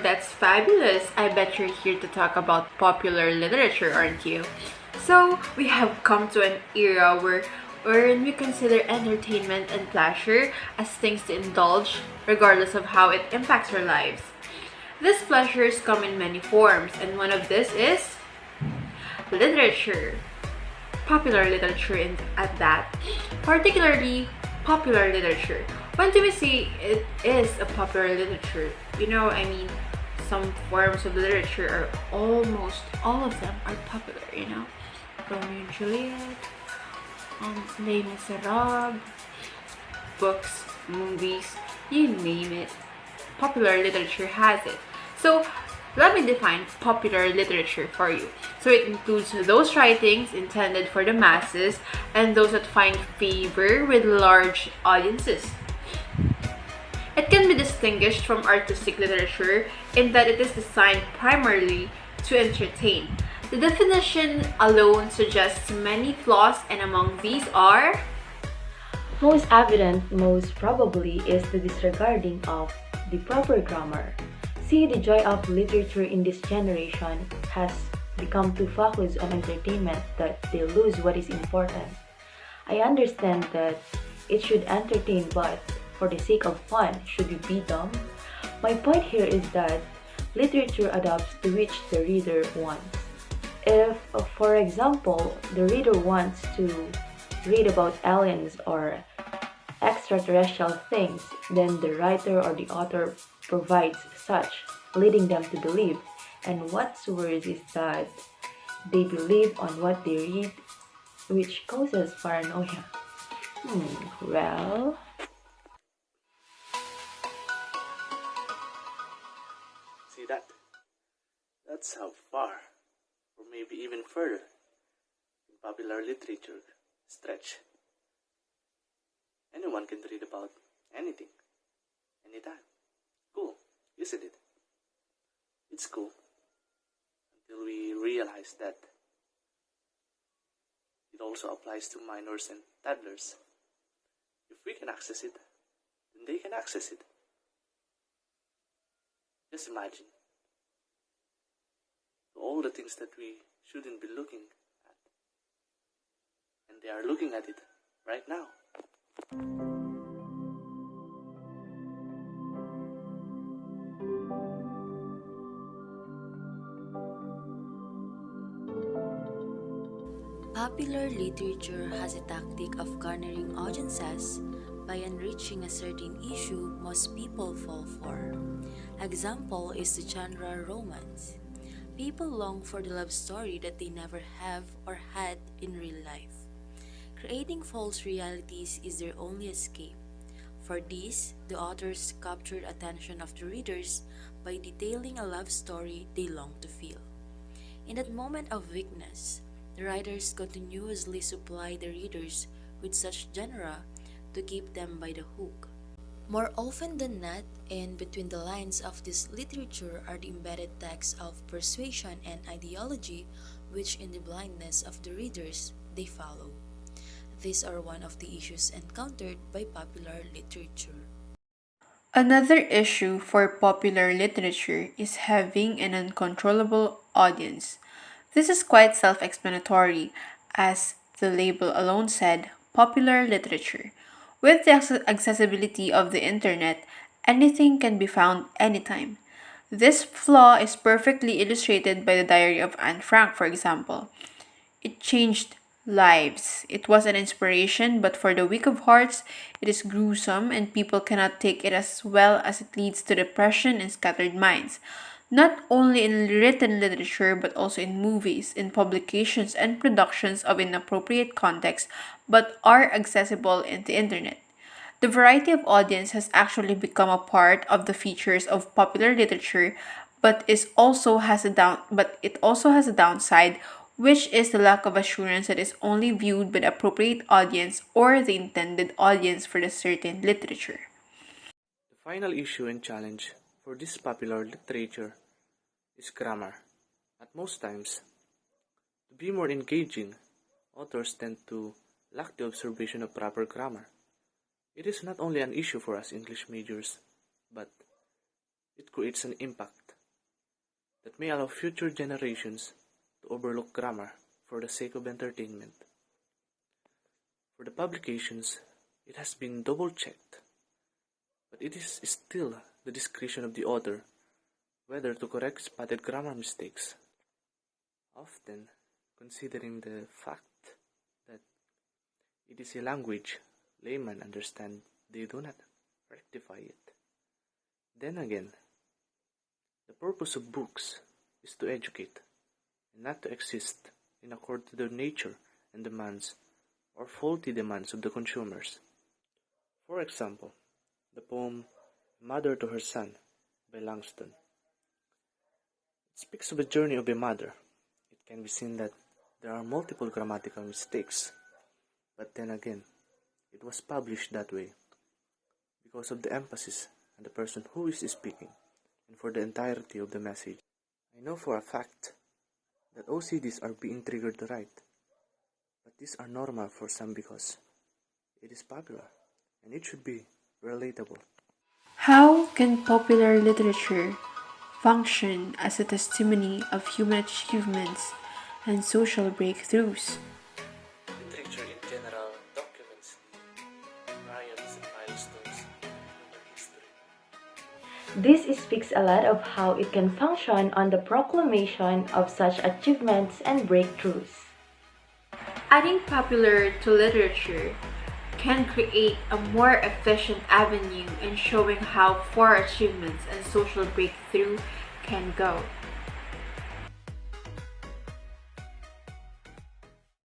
that's fabulous. I bet you're here to talk about popular literature, aren't you? So, we have come to an era wherein we consider entertainment and pleasure as things to indulge, regardless of how it impacts our lives. These pleasures come in many forms, and one of this is literature. Popular literature at that. Particularly popular literature. When do we say it is a popular literature? I mean, some forms of literature are almost all of them are popular. Romeo and Juliet, Les Miserables, books, movies, you name it. Popular literature has it. So, let me define popular literature for you. So it includes those writings intended for the masses and those that find favor with large audiences. It can be distinguished from artistic literature in that it is designed primarily to entertain. The definition alone suggests many flaws, and among these are most evident, most probably, is the disregarding of the proper grammar. See, the joy of literature in this generation has become too focused on entertainment that they lose what is important. I understand that it should entertain, but for the sake of fun, should it be dumb? My point here is that literature adapts to which the reader wants. If, for example, the reader wants to read about aliens or extraterrestrial things, then the writer or the author provides such, leading them to believe. And what's worse is that they believe on what they read, which causes paranoia. Well, See that? That's how far, or maybe even further, in popular literature stretch. Anyone can read about anything, anytime. Cool, isn't it? It's cool until we realize that it also applies to minors and toddlers. If we can access it, then they can access it. Just imagine all the things that we shouldn't be looking at, and they are looking at it right now. Popular literature has a tactic of garnering audiences by enriching a certain issue most people fall for. Example is the genre romance. People long for the love story that they never have or had in real life. Creating false realities is their only escape. For this, the authors captured attention of the readers by detailing a love story they long to feel. In that moment of weakness, the writers continuously supply the readers with such genre to keep them by the hook. More often than not, in between the lines of this literature are the embedded texts of persuasion and ideology which in the blindness of the readers they follow. These are one of the issues encountered by popular literature. another issue for popular literature is having an uncontrollable audience. This is quite self explanatory, as the label alone said popular literature. With the accessibility of the internet, anything can be found anytime. This flaw is perfectly illustrated by the Diary of Anne Frank, for example. It changed lives. It was an inspiration, but for the weak of hearts, it is gruesome and people cannot take it as well as it leads to depression and scattered minds. Not only in written literature, but also in movies, in publications, and productions of inappropriate context, but are accessible in the internet. The variety of audience has actually become a part of the features of popular literature, but it also has a downside, which is the lack of assurance that is only viewed by the appropriate audience or the intended audience for the certain literature. The final issue and challenge for this popular literature is grammar. At most times, to be more engaging, authors tend to lack the observation of proper grammar. It is not only an issue for us English majors, but it creates an impact that may allow future generations to overlook grammar for the sake of entertainment. For the publications, it has been double-checked, but it is still the discretion of the author whether to correct spotted grammar mistakes, often considering the fact that it is a language laymen understand, they do not rectify it. Then again, the purpose of books is to educate and not to exist in accord to the nature and demands or faulty demands of the consumers. For example, the poem Mother to Her Son by Langston. It speaks of a journey of a mother. It can be seen that there are multiple grammatical mistakes, but then again, it was published that way because of the emphasis on the person who is speaking and for the entirety of the message. I know for a fact that OCDs are being triggered to write, but these are normal for some because it is popular and it should be relatable. How can popular literature function as a testimony of human achievements and social breakthroughs? Literature in general documents the triumphs and milestones in human history. This speaks a lot of how it can function on the proclamation of such achievements and breakthroughs. Adding popular to literature can create a more efficient avenue in showing how far achievements and social breakthrough can go.